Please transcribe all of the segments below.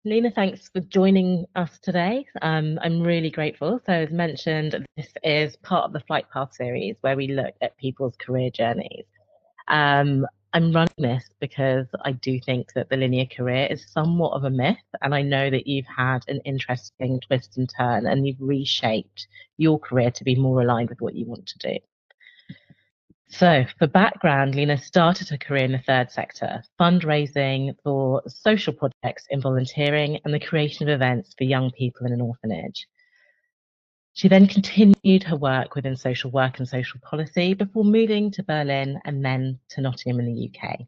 Lena, thanks for joining us today. I'm really grateful. So, as mentioned, this is part of the Flight Path series where we look at people's career journeys. Um, I'm running this because I do think that the linear career is somewhat of a myth, and I know that you've had an interesting twist and turn, and you've reshaped your career to be more aligned with what you want to do. So, for background, Lena started her career in the third sector, fundraising for social projects in volunteering and the creation of events for young people in an orphanage. She then continued her work within social work and social policy before moving to Berlin and then to Nottingham in the UK.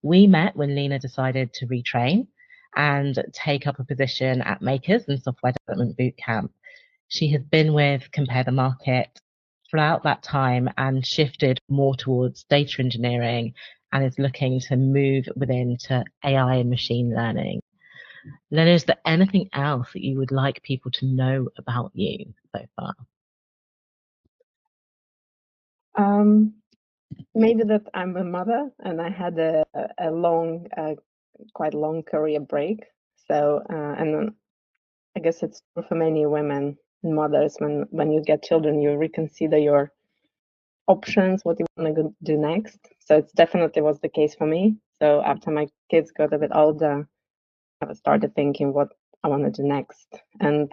We met when Lena decided to retrain and take up a position at Makers and Software Development Bootcamp. She has been with Compare the Market throughout that time and shifted more towards data engineering and is looking to move within to AI and machine learning. Lena, is there anything else that you would like people to know about you so far? Um, Maybe that I'm a mother and I had a long, quite long career break. So, and I guess it's true for many women and mothers when you get children, you reconsider your options, what you want to do next. So it's definitely was the case for me. So after my kids got a bit older, I started thinking what I want to do next. And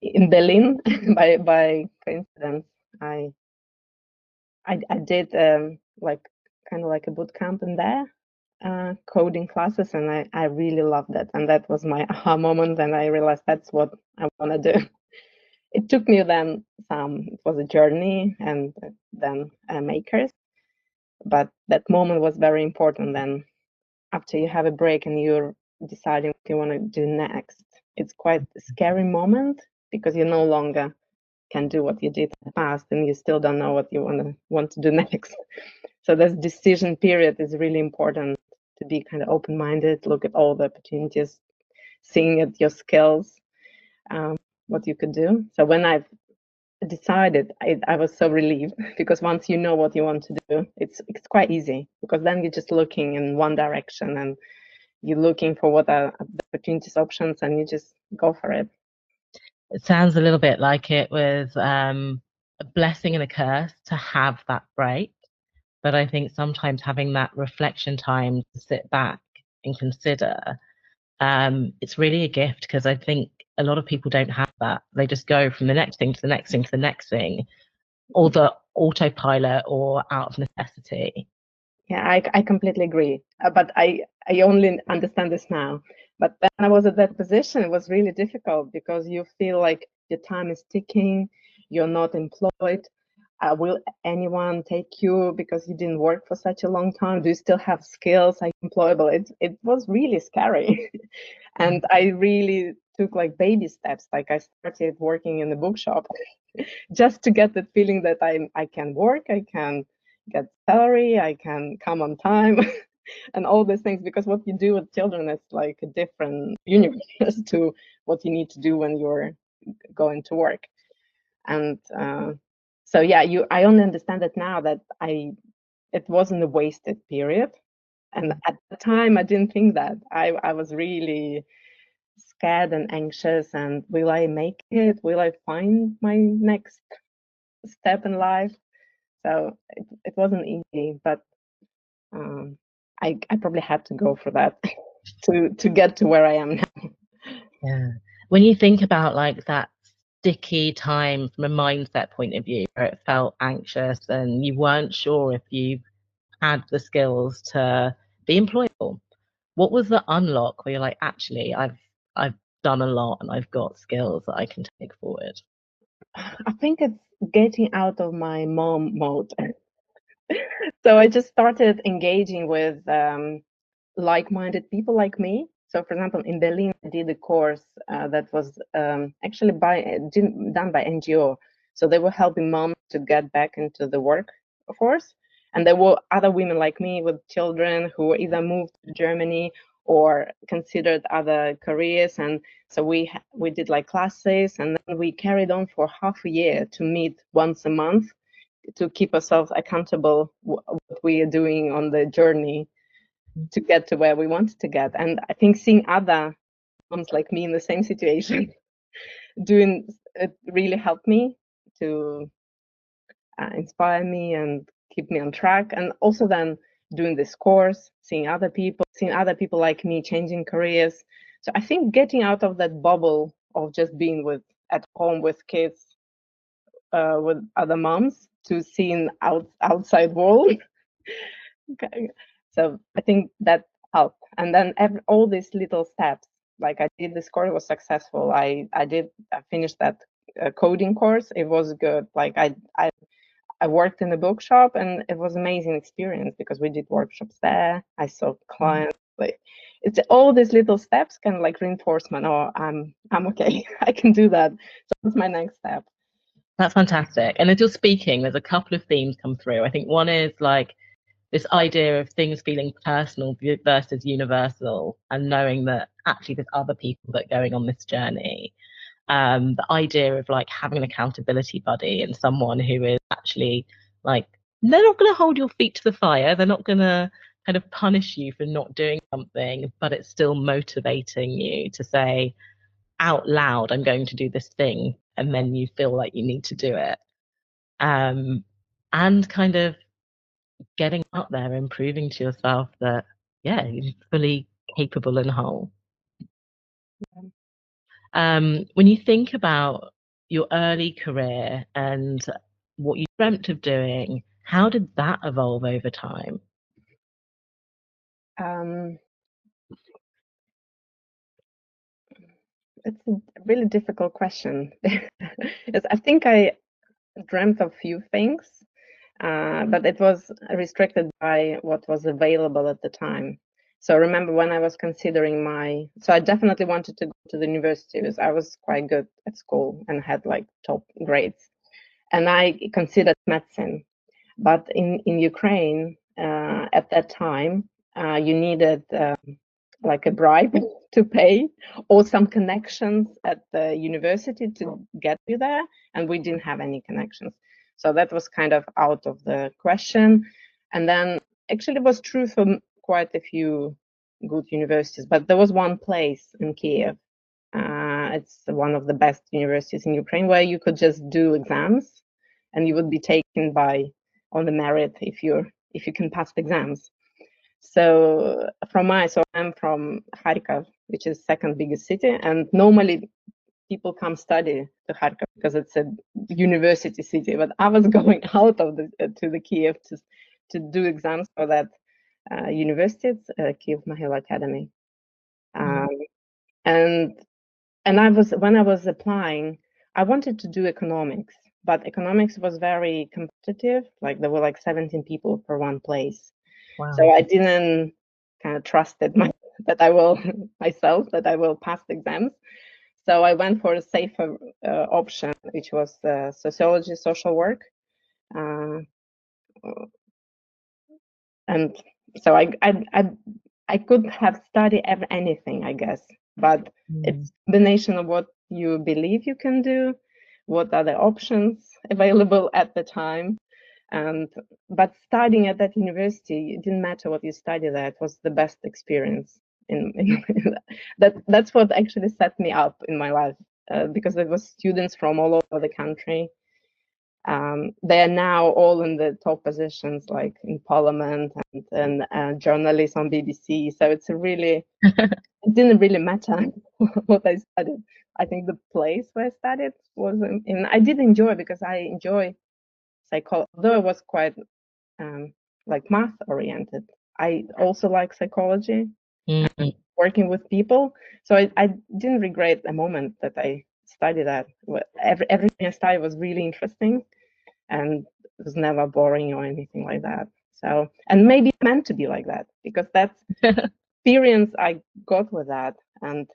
in Berlin, by coincidence, I I did like kind of like a boot camp in there, coding classes, and I really loved it. And that was my aha moment, and I realized that's what I want to do. It took me then it was a journey, and then makers, but that moment was very important. Then after you have a break and you're deciding what you want to do next, it's quite a scary moment because you no longer can do what you did in the past, and you still don't know what you want to do next. So this decision period is really important to be kind of open-minded, look at all the opportunities, seeing at your skills, what you could do. So when I've decided, I was so relieved because once you know what you want to do, it's quite easy because then you're just looking in one direction and you're looking for what are the opportunities, options, and you just go for it. It sounds a little bit like it was a blessing and a curse to have that break. But I think sometimes having that reflection time to sit back and consider, it's really a gift because I think a lot of people don't have that. They just go from the next thing to the next thing to the next thing, or the autopilot or out of necessity. Yeah, I completely agree. But I only understand this now. But when I was at that position, it was really difficult because you feel like your time is ticking, you're not employed. Will anyone take you because you didn't work for such a long time? Do you still have skills? Are you employable? It was really scary. And I really took like baby steps. Like I started working in the bookshop just to get the feeling that I can work, I can get salary, I can come on time, and all these things. Because what you do with children is like a different universe to what you need to do when you're going to work. And so yeah, I only understand it now that it wasn't a wasted period. And at the time, I didn't think that. I was really scared and anxious. And will I make it? Will I find my next step in life? So it wasn't easy, but um, I probably had to go for that to get to where I am now. Yeah. When you think about like that sticky time from a mindset point of view, where it felt anxious and you weren't sure if you had the skills to be employable, what was the unlock where you're like, actually, I've done a lot and I've got skills that I can take forward? I think it's getting out of my mom mode. So I just started engaging with like-minded people like me. So, for example, in Berlin, I did a course that was actually done by NGO. So they were helping moms to get back into the workforce. And there were other women like me with children who either moved to Germany or considered other careers. And so we did like classes, and then we carried on for half a year to meet once a month to keep ourselves accountable what we are doing on the journey to get to where we wanted to get. And I think seeing other moms like me in the same situation doing it really helped me to inspire me and keep me on track. And also then doing this course, seeing other people like me changing careers. So I think getting out of that bubble of just being at home with kids, with other moms, to seeing outside world. Okay. So I think that helped. And then all these little steps, like I did this course, was successful. I finished that coding course. It was good. Like I worked in a bookshop, and it was amazing experience because we did workshops there. I saw clients. Like it's all these little steps, kind of like reinforcement. Oh, I'm okay. I can do that. So that's my next step. That's fantastic. And as you're speaking, there's a couple of themes come through. I think one is like this idea of things feeling personal versus universal, and knowing that actually there's other people that are going on this journey. The idea of like having an accountability buddy and someone who is actually like, they're not going to hold your feet to the fire. They're not going to kind of punish you for not doing something, but it's still motivating you to say out loud, I'm going to do this thing. And then you feel like you need to do it. And kind of getting out there and proving to yourself that, yeah, you're fully capable and whole. When you think about your early career and what you dreamt of doing, how did that evolve over time? Um, it's a really difficult question. I think I dreamt of few things, but it was restricted by what was available at the time. So I remember when I was considering so I definitely wanted to go to the university because I was quite good at school and had like top grades. And I considered medicine. But in Ukraine, at that time, you needed like a bribe to pay or some connections at the university to get you there. And we didn't have any connections. So that was kind of out of the question. And then actually it was true for quite a few good universities, but there was one place in Kiev. It's one of the best universities in Ukraine where you could just do exams and you would be taken on the merit if you can pass the exams. So I'm from Kharkov, which is second biggest city, and normally people come study to Kharkov because it's a university city. But I was going out of to the Kiev to do exams for that university, Kiev Mahila Academy, and when I was applying, I wanted to do economics, but economics was very competitive. Like there were like 17 people for one place. Wow. So I didn't kind of trusted that I will myself that I will pass the exams. So I went for a safer option, which was sociology, social work, and so I could have studied anything, I guess, but it's a combination of what you believe you can do, what are the options available at the time, but studying at that university, it didn't matter what you studied there. It was the best experience. That's what actually set me up in my life, because there was students from all over the country. They are now all in the top positions, like in parliament and journalists on BBC. So it didn't really matter what I studied. I think the place where I studied was, I did enjoy because I enjoy psychology, although it was quite like math oriented. I also like psychology, working with people. So I didn't regret a moment that I studied that. Everything I studied was really interesting, and it was never boring or anything like that. So, and maybe it's meant to be like that because that's experience I got with that, and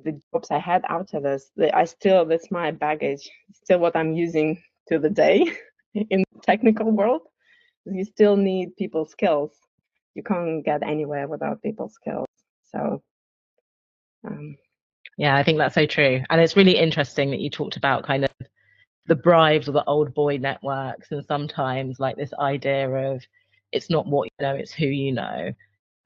the jobs I had out of this, that's my baggage, still what I'm using to the day in the technical world. You still need people's skills. You can't get anywhere without people's skills. So, yeah, I think that's so true. And it's really interesting that you talked about kind of the bribes or the old boy networks, and sometimes like this idea of it's not what you know, it's who you know.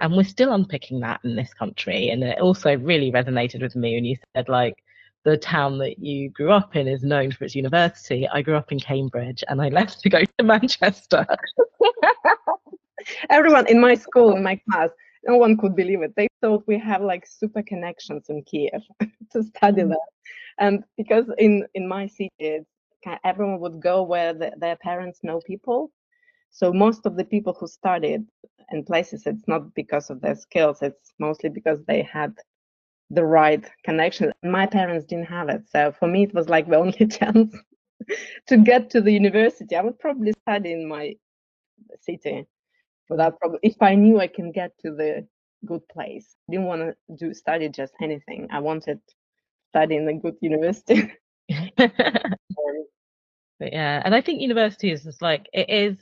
And we're still unpicking that in this country. And it also really resonated with me when you said, like, the town that you grew up in is known for its university. I grew up in Cambridge and I left to go to Manchester. Everyone in my school, in my class, no one could believe it. They thought we have like super connections in Kiev to study that. And because in my city, everyone would go where their parents know people. So most of the people who studied in places, it's not because of their skills, it's mostly because they had the right connection. My parents didn't have it. So for me, it was like the only chance to get to the university. I would probably study in my city without problem. If I knew I can get to the good place, I didn't want to study just anything. I wanted to study in a good university. But yeah, and I think university is just like, it is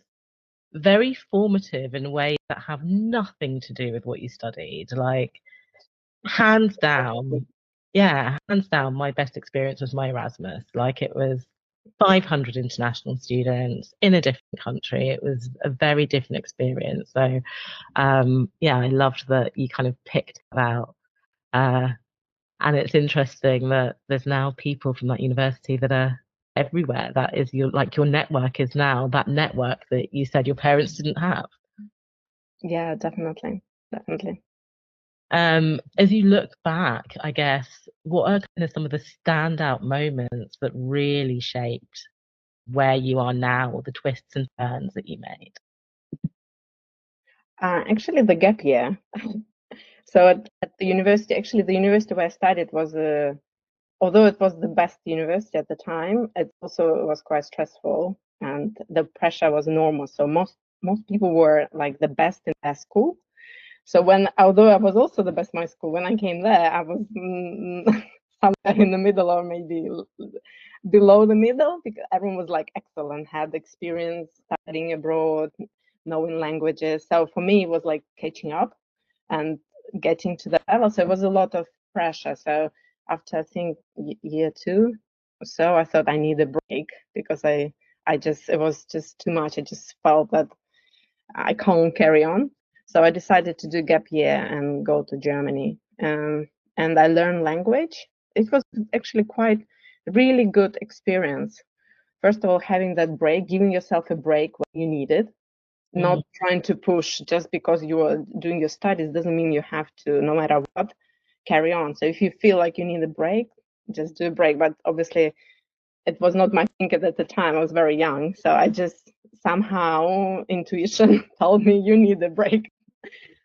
very formative in ways that have nothing to do with what you studied. Like, hands down, yeah, hands down, my best experience was my Erasmus. Like, it was 500 international students in a different country. It was a very different experience. So, yeah, I loved that you kind of picked that out. Uh, and it's interesting that there's now people from that university that are everywhere. That is your network is now that network that you said your parents didn't have. Yeah, definitely. Definitely. As you look back, I guess, what are kind of some of the standout moments that really shaped where you are now, or the twists and turns that you made? Actually, the gap year. So at the university, actually, the university where I studied was although it was the best university at the time, it also was quite stressful and the pressure was enormous. So most people were like the best in their school. So although I was also the best in my school, when I came there, I was somewhere in the middle or maybe below the middle because everyone was like excellent, had experience studying abroad, knowing languages. So for me, it was like catching up and getting to the level. So it was a lot of pressure. So after I think year two or so, I thought I need a break because it was just too much. I just felt that I can't carry on. So I decided to do gap year and go to Germany. And I learned language. It was actually quite really good experience. First of all, having that break, giving yourself a break when you need it, not trying to push just because you are doing your studies doesn't mean you have to, no matter what, carry on. So if you feel like you need a break, just do a break. But obviously, it was not my thinking at the time. I was very young. So I just somehow intuition told me you need a break.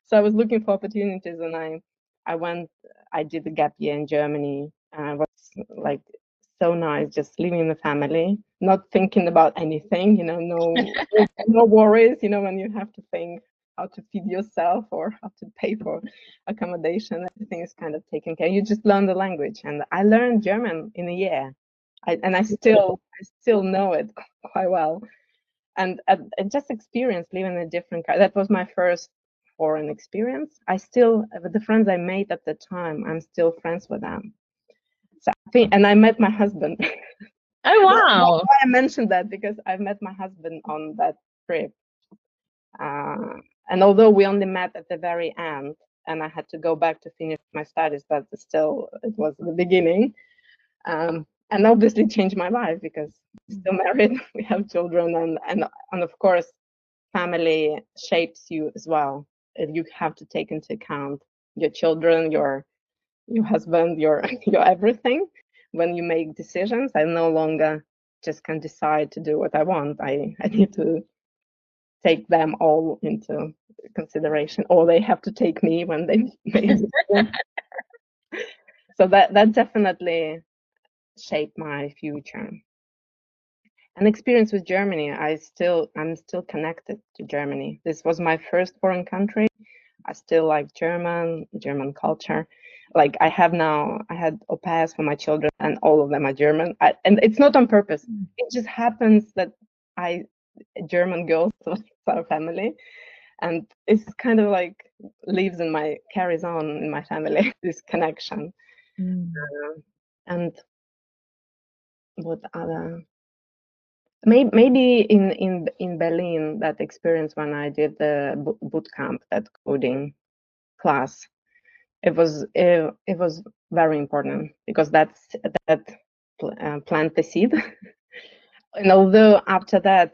So I was looking for opportunities and I did the gap year in Germany. It was like so nice just living in the family, not thinking about anything, no worries, when you have to think how to feed yourself or how to pay for accommodation, everything is kind of taken care. You just learn the language. And I learned German in a year. I still know it quite well. And I just experienced living in a different country. That was my first foreign experience. With the friends I made at the time, I'm still friends with them. So and I met my husband. Oh, wow. Why I mentioned that because I met my husband on that trip. And although we only met at the very end, and I had to go back to finish my studies, but still, it was the beginning. And obviously changed my life because we're still married, we have children, and of course, family shapes you as well. You have to take into account your children, your husband, your your everything when you make decisions. I no longer just can decide to do what I want. I need to take them all into consideration, or they have to take me when they make a decision. So that definitely shaped my future. An experience with Germany, I'm still connected to Germany. This was my first foreign country. I still like German culture. Like I had au pairs for my children, and all of them are German. And it's not on purpose. It just happens that German girls was our family, and it's kind of like carries on in my family this connection. And what other? Maybe in Berlin, that experience when I did the boot camp, that coding class. It was very important because that plant the seed. And although after that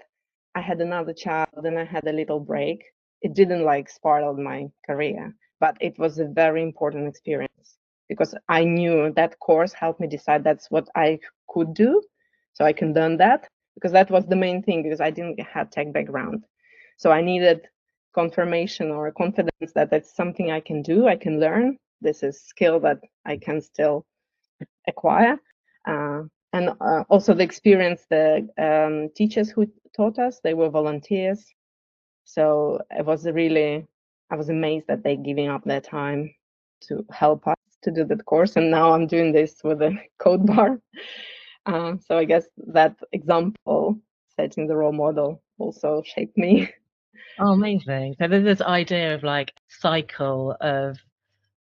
I had another child and I had a little break, it didn't like spiral my career, but it was a very important experience because I knew that course helped me decide that's what I could do, so I can learn that, because that was the main thing, because I didn't have tech background. So I needed confirmation or confidence that that's something I can do, I can learn. This is skill that I can still acquire. And also the experience, the teachers who taught us, they were volunteers. So it was really, I was amazed that they giving up their time to help us to do that course. And now I'm doing this with a code bar. So I guess that example, setting the role model, also shaped me. Oh, amazing. So there's this idea of like cycle of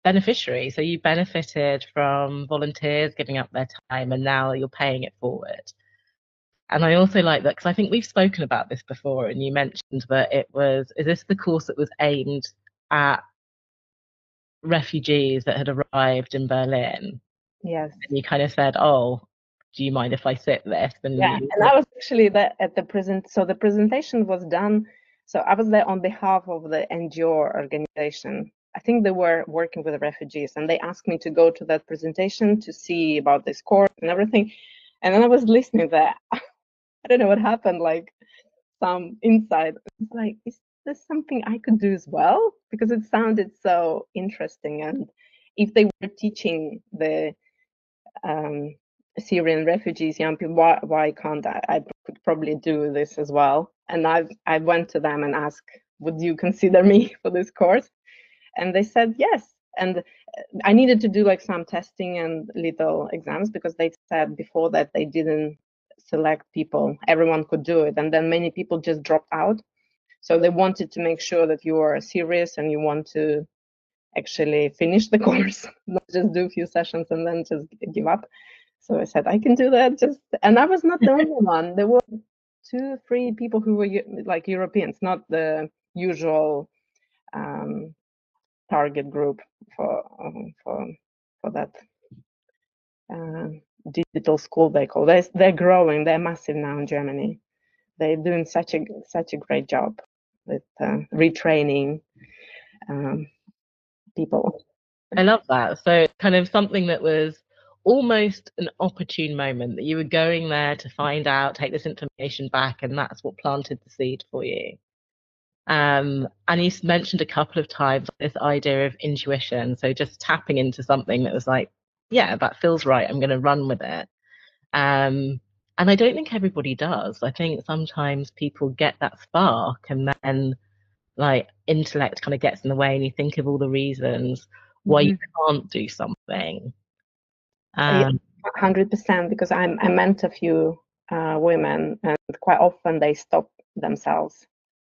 beneficiary. So you benefited from volunteers giving up their time and now you're paying it forward. And I also like that because I think we've spoken about this before, and you mentioned that is this the course that was aimed at refugees that had arrived in Berlin? Yes. And you kind of said, oh, do you mind if I sit this? And Yeah, and I was actually there at the present. So the presentation was done. So I was there on behalf of the NGO organization. I think they were working with the refugees, and they asked me to go to that presentation to see about this course and everything. And then I was listening there. I don't know what happened, like some insight. It's like, is this something I could do as well? Because it sounded so interesting. And if they were teaching the Syrian refugees, young people, why can't I could probably do this as well. And I went to them and asked, would you consider me for this course? And they said yes. And I needed to do like some testing and little exams, because they said before that they didn't select people, everyone could do it, and then many people just dropped out. So they wanted to make sure that you are serious and you want to actually finish the course, not just do a few sessions and then just give up. So I said, I can do that. And I was not the only one. There were 2, 3 people who were like Europeans, not the usual target group for that digital school they call. They're growing. They're massive now in Germany. They're doing such a great job with retraining people. I love that. So kind of something that was almost an opportune moment that you were going there to find out, take this information back, and that's what planted the seed for you. And you mentioned a couple of times this idea of intuition. So just tapping into something that was like, yeah, that feels right. I'm going to run with it. And I don't think everybody does. I think sometimes people get that spark and then like intellect kind of gets in the way and you think of all the reasons why you can't do something. 100%, because I mentor a few women, and quite often they stop themselves,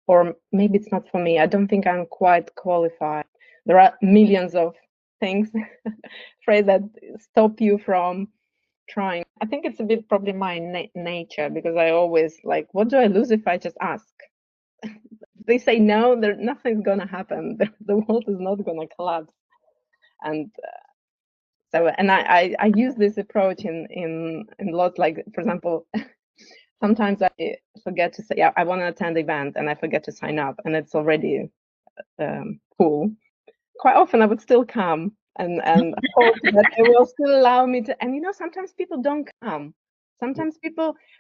or maybe it's not for me. I don't think I'm quite qualified. There are millions of things, afraid, that stop you from trying. I think it's a bit probably my nature, because I always like, what do I lose if I just ask? They say no, nothing's gonna happen. The world is not gonna collapse. And so, and I use this approach in lots. Like, for example, sometimes I forget to say, yeah, I want to attend the event, and I forget to sign up, and it's already full. Quite often I would still come and hope that they will still allow me to. And sometimes people don't come. Sometimes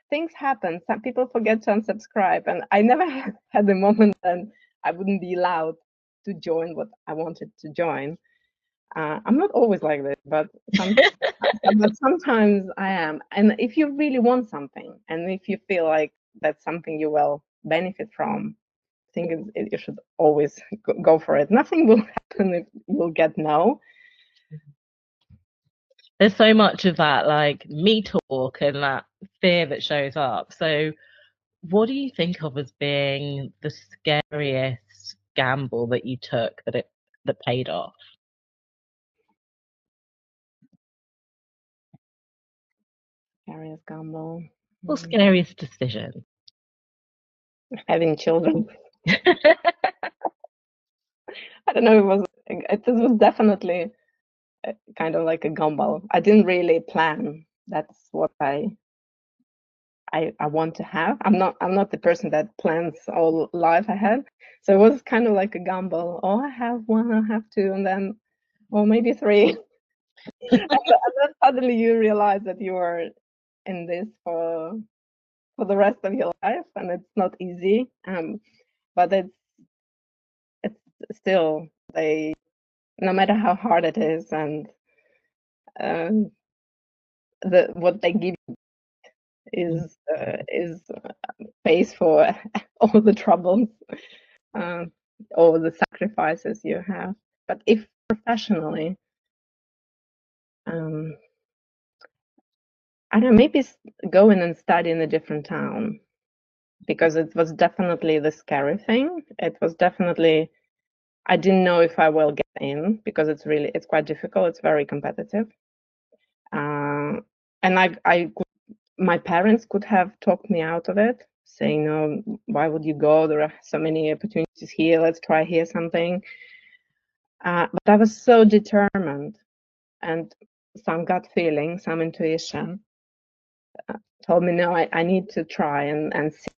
things happen. Some people forget to unsubscribe, and I never had a moment when I wouldn't be allowed to join what I wanted to join. I'm not always like this, but sometimes I am. And if you really want something, and if you feel like that's something you will benefit from, I think you should always go for it. Nothing will happen if you'll get no. There's so much of that, like me talk and that fear that shows up. So, what do you think of as being the scariest gamble that you took that paid off? Scariest gamble. Or scariest decision? Having children. I don't know if it was it was definitely kind of like a gamble. I didn't really plan. That's what I want to have. I'm not the person that plans all life ahead. So it was kind of like a gamble. Oh, I have one, I have two, and then, well, maybe three. And then suddenly you realize that you are in this for the rest of your life, and it's not easy. But it's still they no matter how hard it is, and um, what they give is pays for all the troubles, uh, all the sacrifices you have. But if professionally, um, I don't know, maybe go in and study in a different town, because it was definitely the scary thing. It was definitely, I didn't know if I will get in, because it's quite difficult. It's very competitive. And my parents could have talked me out of it, saying, no, why would you go? There are so many opportunities here. Let's try here something. But I was so determined, and some gut feeling, some intuition told me, no, I need to try and see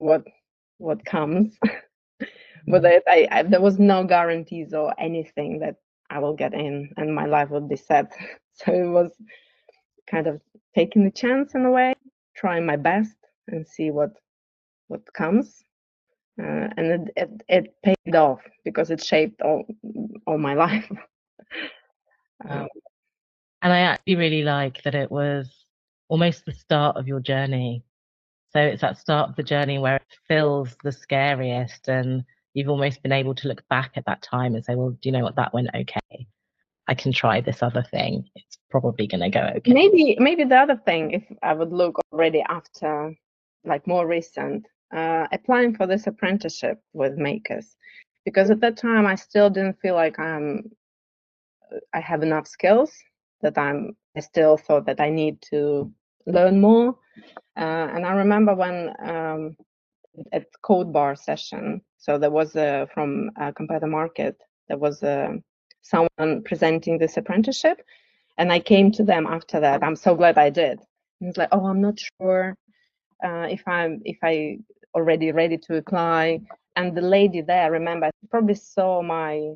what comes. With it, there was no guarantees or anything that I will get in and my life would be set. So it was kind of taking the chance in a way, trying my best and see what comes. And it paid off, because it shaped all my life. Wow. And I actually really like that it was almost the start of your journey. So it's that start of the journey where it feels the scariest, and you've almost been able to look back at that time and say, well, do you know what? That went okay. I can try this other thing. It's probably going to go okay. Maybe the other thing, if I would look already after, like more recent, applying for this apprenticeship with makers, because at that time I still didn't feel like I have enough skills, that I still thought that I need to learn more. And I remember when at code bar session, so there was from Compare the Market, there was someone presenting this apprenticeship, and I came to them after that. I'm so glad I did. And it's like, oh, I'm not sure if I already ready to apply. And the lady there, remember, probably saw my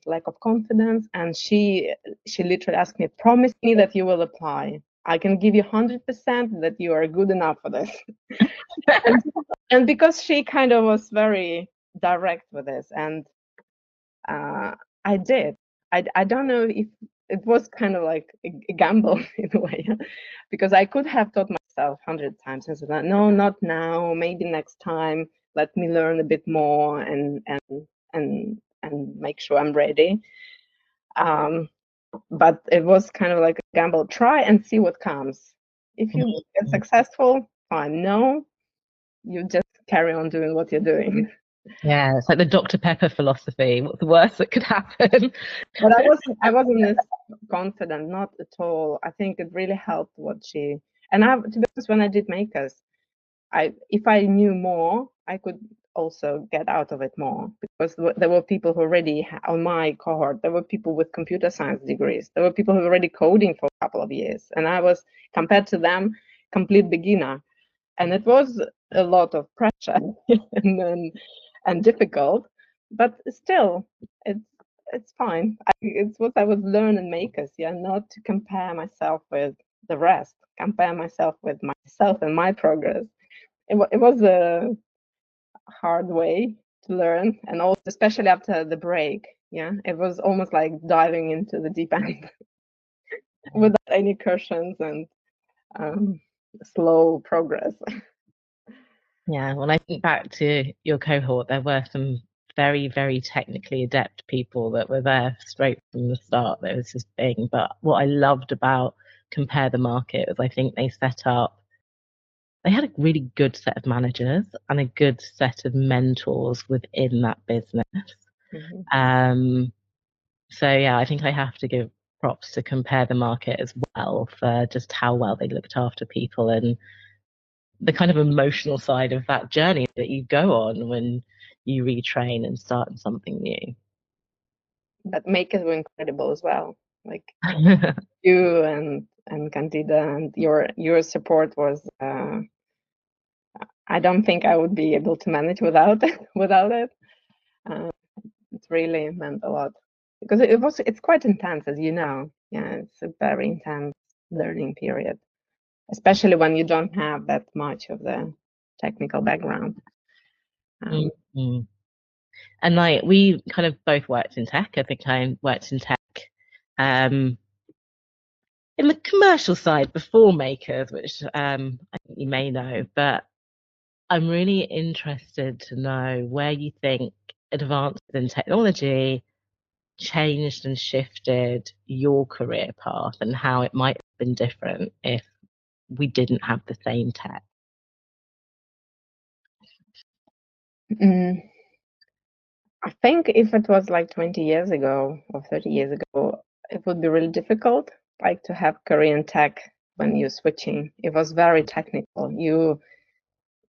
lack of confidence, and she literally asked me, promise me that you will apply. I can give you 100% that you are good enough for this. and because she kind of was very direct with this, and I did. I don't know if it was kind of like a gamble in a way, because I could have taught myself 100 times and said, no, not now, maybe next time. Let me learn a bit more and make sure I'm ready. But it was kind of like a gamble. Try and see what comes. If you get successful, fine. No, you just carry on doing what you're doing. Yeah, it's like the Dr. Pepper philosophy. What's the worst that could happen? But I wasn't as confident, not at all. I think it really helped what she, and to be honest, when I did makers, if I knew more, I could also get out of it more, because there were people who already on my cohort, there were people with computer science degrees, there were people who were already coding for a couple of years, and I was, compared to them, complete beginner, and it was a lot of pressure and difficult, but still, it's fine. It's what I was learning makers, yeah, not to compare myself with the rest, compare myself with myself and my progress. It was a hard way to learn, and also especially after the break, yeah, it was almost like diving into the deep end without any cushions and slow progress. Yeah, when I think back to your cohort, there were some very, very technically adept people that were there straight from the start. There was this thing. But what I loved about Compare the Market was I think they had a really good set of managers and a good set of mentors within that business. Mm-hmm. So yeah, I think I have to give props to Compare the Market as well for just how well they looked after people and the kind of emotional side of that journey that you go on when you retrain and start something new. but makers were incredible as well. Like you and Candida, and your support was. I don't think I would be able to manage without without it. It really meant a lot because it's quite intense, as you know. Yeah, it's a very intense learning period, especially when you don't have that much of the technical background. Mm-hmm. And like we kind of both worked in tech. I think I worked in tech in the commercial side before makers, which I think you may know, but I'm really interested to know where you think advances in technology changed and shifted your career path and how it might have been different if we didn't have the same tech. I think if it was like 20 years ago or 30 years ago, it would be really difficult, like to have career in tech when you're switching. It was very technical.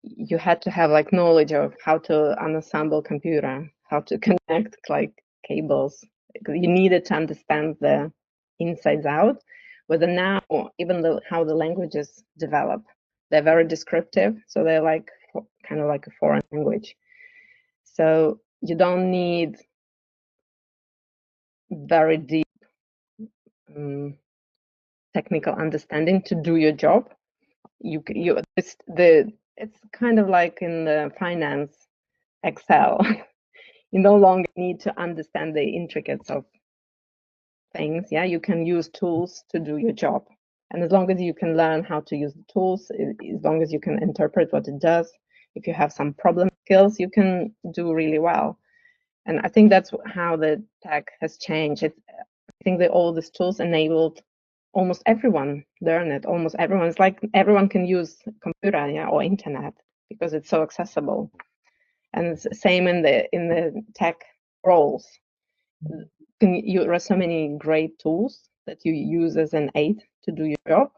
You had to have like knowledge of how to unassemble computer, how to connect like cables. You needed to understand the insides out. Whether now, even how the languages develop, they're very descriptive. So they're like kind of like a foreign language. So you don't need very deep technical understanding to do your job. It's kind of like in the finance Excel. You no longer need to understand the intricacies of things. Yeah, you can use tools to do your job, and as long as you can learn how to use the tools, as long as you can interpret what it does, if you have some problem skills, you can do really well. And I think that's how the tech has changed. I think that all these tools enabled almost everyone learn it. Almost everyone. It's like everyone can use computer, yeah, or internet because it's so accessible. And it's the same in the tech roles. There are so many great tools that you use as an aid to do your job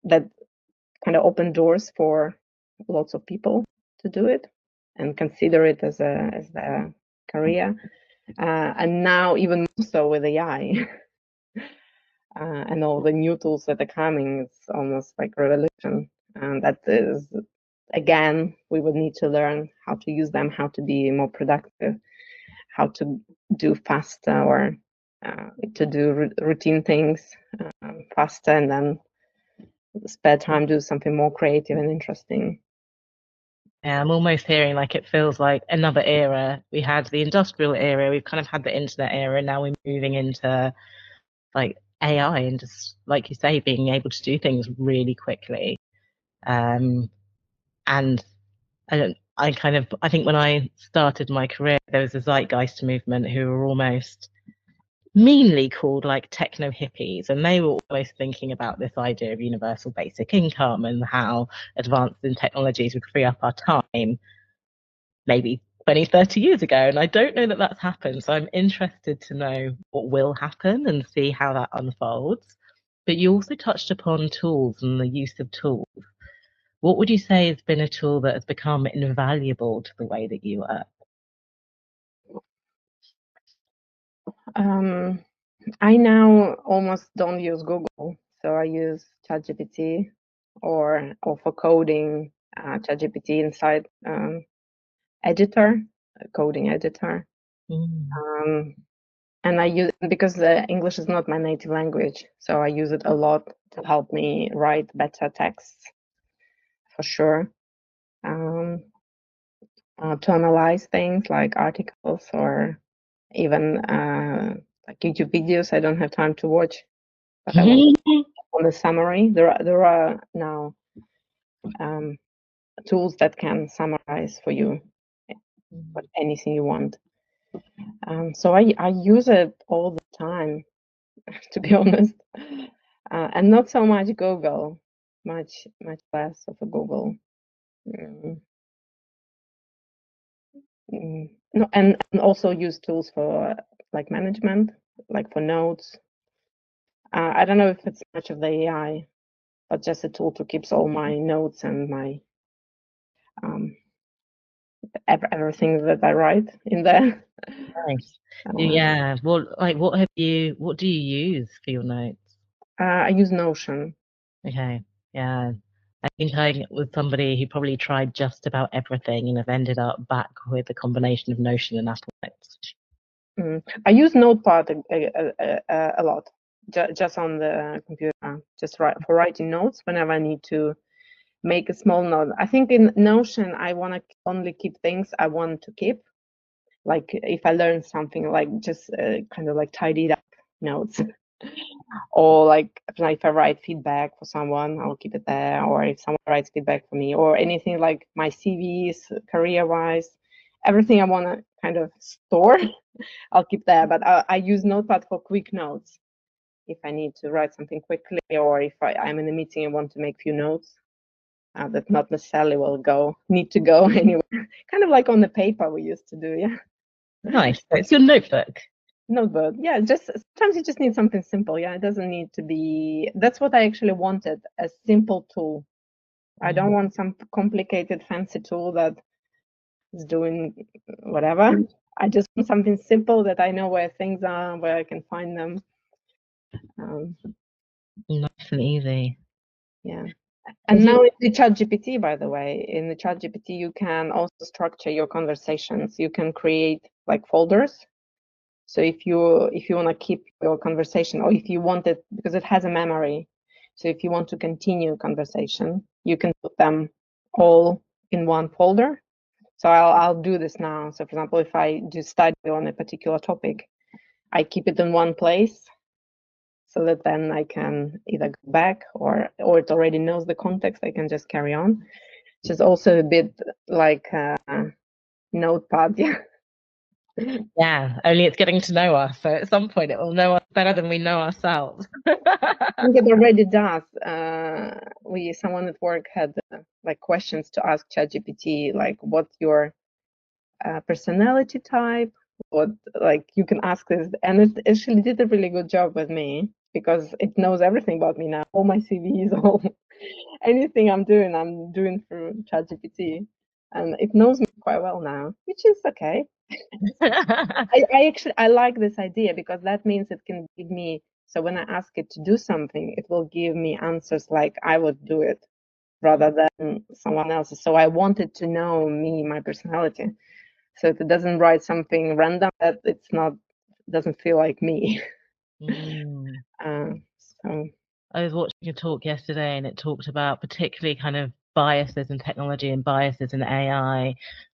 that kind of open doors for lots of people to do it and consider it as a career. And now even more so with AI. And all the new tools that are coming, it's almost like a revolution. And that is, again, we would need to learn how to use them, how to be more productive, how to do faster, or to do routine things faster, and then spare time do something more creative and interesting. Yeah, I'm almost hearing like it feels like another era. We had the industrial era, we've kind of had the internet era, and now we're moving into like AI and just like you say, being able to do things really quickly. And I think when I started my career, there was a zeitgeist movement who were almost meanly called like techno hippies, and they were always thinking about this idea of universal basic income and how advances in technologies would free up our time maybe 20, 30 years ago. And I don't know that that's happened. So I'm interested to know what will happen and see how that unfolds. But you also touched upon tools and the use of tools. What would you say has been a tool that has become invaluable to the way that you work? I now almost don't use Google, so I use ChatGPT or for coding, ChatGPT inside editor, coding editor. And I use because English is not my native language, so I use it a lot to help me write better texts, for sure. To analyze things like articles or even like YouTube videos I don't have time to watch, but I want on the summary. There are now tools that can summarize for you anything you want. So I use it all the time, to be honest, and not so much Google, much less of a Google. No, and also use tools for like management, like for notes. I don't know if it's much of the AI, but just a tool to keep all my notes and my everything that I write in there. Nice. So, Yeah. What do you use for your notes? I use Notion. Okay. Yeah. I think I was somebody who probably tried just about everything and have ended up back with a combination of Notion and Apple Notes. I use Notepad a lot, just on the computer, just for writing notes whenever I need to make a small note. I think in Notion, I want to only keep things I want to keep. Like if I learn something, like just kind of like tidied up notes. Or like if I write feedback for someone, I'll keep it there. Or if someone writes feedback for me, or anything like my CVs, career-wise, everything I want to kind of store, I'll keep there. But I use Notepad for quick notes if I need to write something quickly, or if I'm in a meeting and want to make few notes that not necessarily need to go anywhere. Kind of like on the paper we used to do, yeah. Nice. So it's your notebook. Notebook, yeah. Just sometimes you just need something simple, yeah. It doesn't need to be. That's what I actually wanted, a simple tool. I don't want some complicated fancy tool that is doing whatever. I just want something simple that I know where things are, where I can find them. Nice and easy. Yeah. And now in the ChatGPT, by the way, in the ChatGPT, you can also structure your conversations. You can create like folders. So if you want to keep your conversation, or if you want it, because it has a memory. So if you want to continue conversation, you can put them all in one folder. So I'll do this now. So for example, if I do study on a particular topic, I keep it in one place so that then I can either go back, or it already knows the context. I can just carry on. Which is also a bit like Notepad. Yeah. Yeah, only it's getting to know us. So at some point it will know us better than we know ourselves. I think it already does. Someone at work had like questions to ask ChatGPT, like what's your personality type? What, like you can ask this, and it actually did a really good job with me because it knows everything about me now. All my CVs, all anything I'm doing through ChatGPT, and it knows me quite well now, which is okay. I like this idea because that means it can give me, so when I ask it to do something, it will give me answers like I would do it rather than someone else's. So I want it to know me, my personality. So if it doesn't write something random, that it's not, doesn't feel like me. Mm. So I was watching a talk yesterday and it talked about particularly kind of biases in technology and biases in AI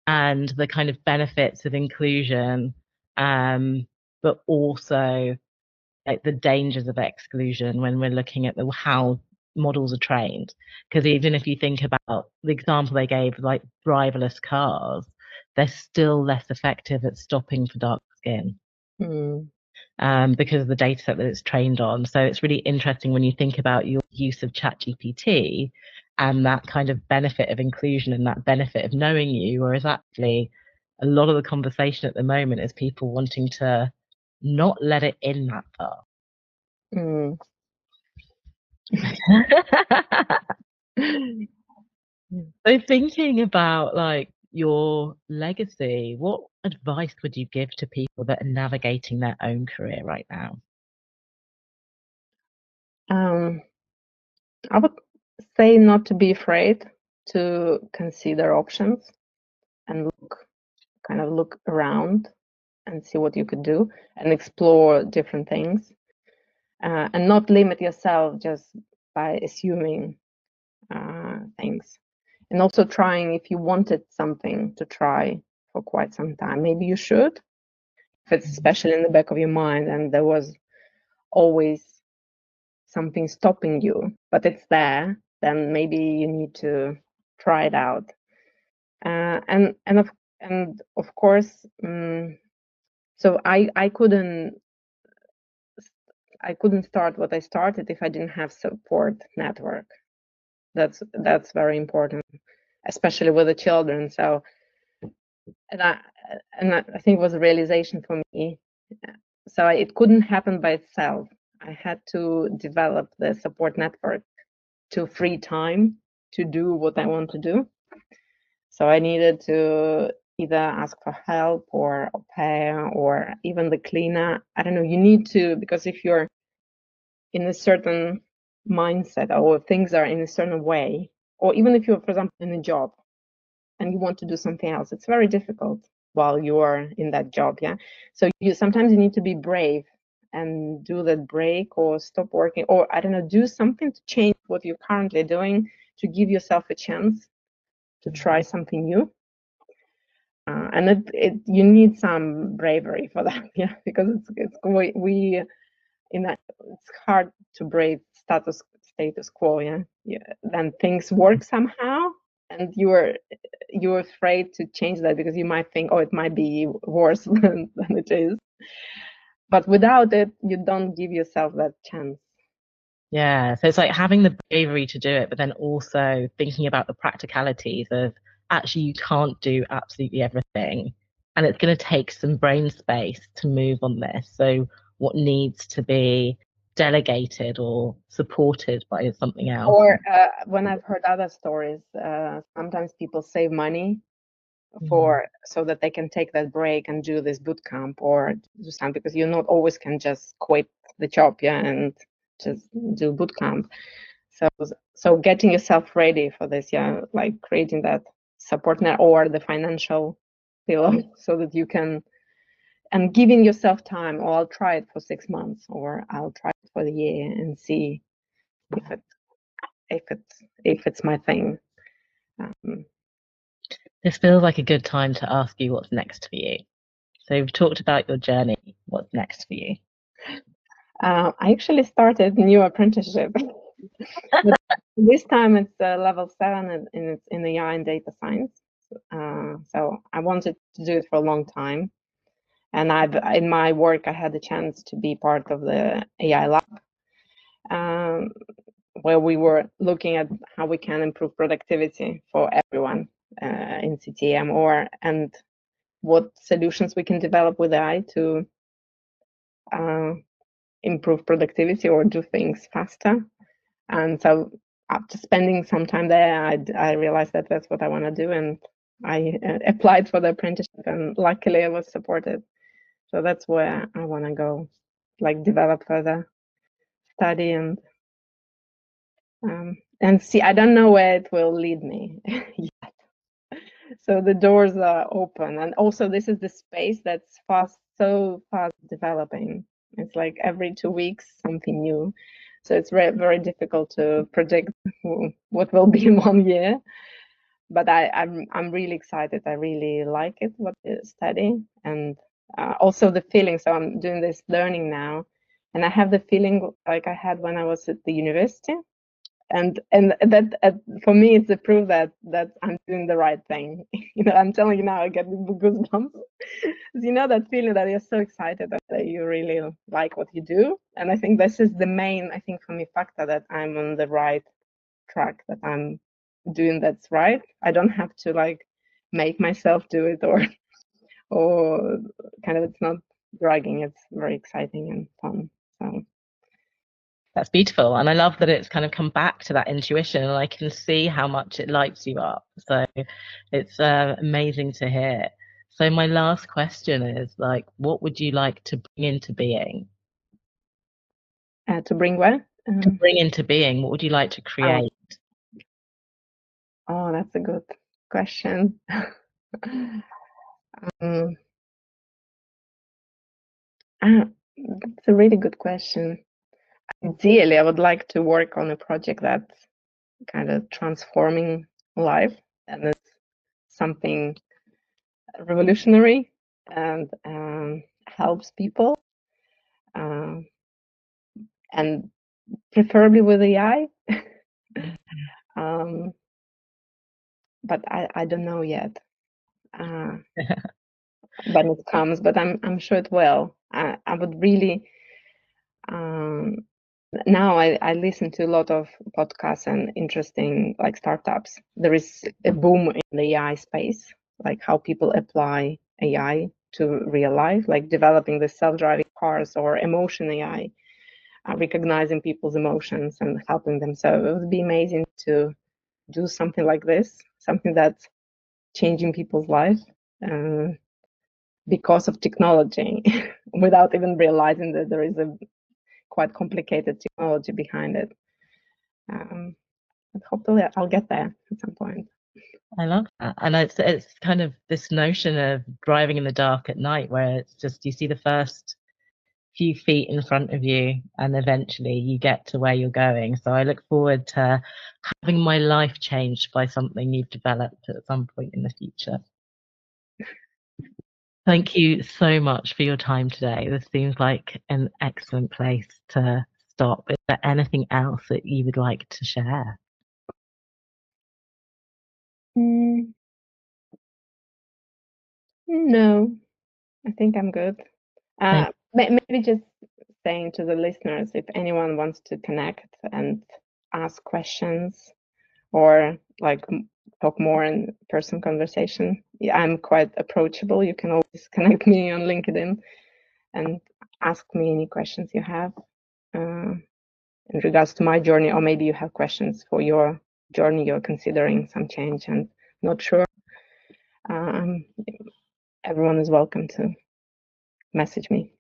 and the kind of benefits of inclusion, but also like the dangers of exclusion when we're looking at how models are trained. Because even if you think about the example they gave, like driverless cars, they're still less effective at stopping for dark skin. Because of the data set that it's trained on. So it's really interesting when you think about your use of ChatGPT and that kind of benefit of inclusion and that benefit of knowing you, whereas actually a lot of the conversation at the moment is people wanting to not let it in that far. So thinking about like your legacy, what advice would you give to people that are navigating their own career right now? I would say not to be afraid to consider options and look around and see what you could do and explore different things, and not limit yourself just by assuming things. And also trying, if you wanted something to try for quite some time, maybe you should, if it's especially in the back of your mind and there was always something stopping you, but it's there, then maybe you need to try it out. And of course, so I couldn't start what I started if I didn't have support network. That's very important, especially with the children. So, and I think it was a realization for me. So it couldn't happen by itself. I had to develop the support network to free time to do what I want to do. So I needed to either ask for help or au pair or even the cleaner. I don't know, you need to, because if you're in a certain mindset or things are in a certain way, or even if you're, for example, in a job and you want to do something else, it's very difficult while you are in that job. Yeah. So you sometimes you need to be brave and do that break or stop working, or I don't know, do something to change what you're currently doing to give yourself a chance to try something new. And you need some bravery for that. Yeah, because we in that it's hard to break status quo. Yeah, then things work somehow, and you're afraid to change that because you might think, oh, it might be worse than it is. But without it, you don't give yourself that chance. Yeah. So it's like having the bravery to do it, but then also thinking about the practicalities of actually you can't do absolutely everything. And it's going to take some brain space to move on this. So what needs to be delegated or supported by something else? Or when I've heard other stories, sometimes people save money so that they can take that break and do this boot camp or do something, because you not always can just quit the job, yeah, and just do boot camp. So getting yourself ready for this, yeah, like creating that support net or the financial pillow so that you can, and giving yourself time. Or I'll try it for 6 months, or I'll try it for the year and see if it if it's my thing. This feels like a good time to ask you what's next for you. So we've talked about your journey. What's next for you? I actually started a new apprenticeship. But this time it's level 7 and it's in AI and data science. So I wanted to do it for a long time. And in my work, I had the chance to be part of the AI lab, um, where we were looking at how we can improve productivity for everyone in CTM, and what solutions we can develop with AI to improve productivity or do things faster. And so after spending some time there, I realized that that's what I want to do, and I applied for the apprenticeship, and luckily I was supported. So that's where I want to go, like develop further, study, and see. I don't know where it will lead me yet. So the doors are open, and also this is the space that's so fast developing. It's like every 2 weeks something new. So it's very difficult to predict what will be in 1 year. But I'm really excited. I really like it, what I study, and also the feeling. So I'm doing this learning now, and I have the feeling like I had when I was at the university, and that for me it's a proof that I'm doing the right thing. I'm telling you now, I get goosebumps. That feeling that you're so excited that you really like what you do, and I think this is the main, I think for me, factor that I'm on the right track, that I'm doing that's right. I don't have to like make myself do it, or kind of, it's not dragging. It's very exciting and fun. So That's beautiful. And I love that it's kind of come back to that intuition and I can see how much it lights you up. So it's amazing to hear. So my last question is like, what would you like to bring into being? to bring where? To bring into being, what would you like to Oh, create? that's a good question. um, it's a really good question. Ideally, I would like to work on a project that's kind of transforming life, and it's something revolutionary and helps people, and preferably with AI. But I don't know yet when it comes, but I'm sure it will. I would really, now I listen to a lot of podcasts and interesting like startups. There is a boom in the AI space, like how people apply AI to real life, like developing the self-driving cars or emotion AI, recognizing people's emotions and helping them. So it would be amazing to do something like this, something that's changing people's lives. because of technology, without even realizing that there is a quite complicated technology behind it. But hopefully I'll get there at some point. I love that. And it's kind of this notion of driving in the dark at night where it's just you see the first few feet in front of you and eventually you get to where you're going. So I look forward to having my life changed by something you've developed at some point in the future. Thank you so much for your time today. This seems like an excellent place to stop. Is there anything else that you would like to share? No, I think I'm good. Thank Maybe just saying to the listeners, if anyone wants to connect and ask questions or like talk more in person conversation, I'm quite approachable. You can always connect me on LinkedIn and ask me any questions you have in regards to my journey, or maybe you have questions for your journey. You're considering some change and not sure. Everyone is welcome to message me.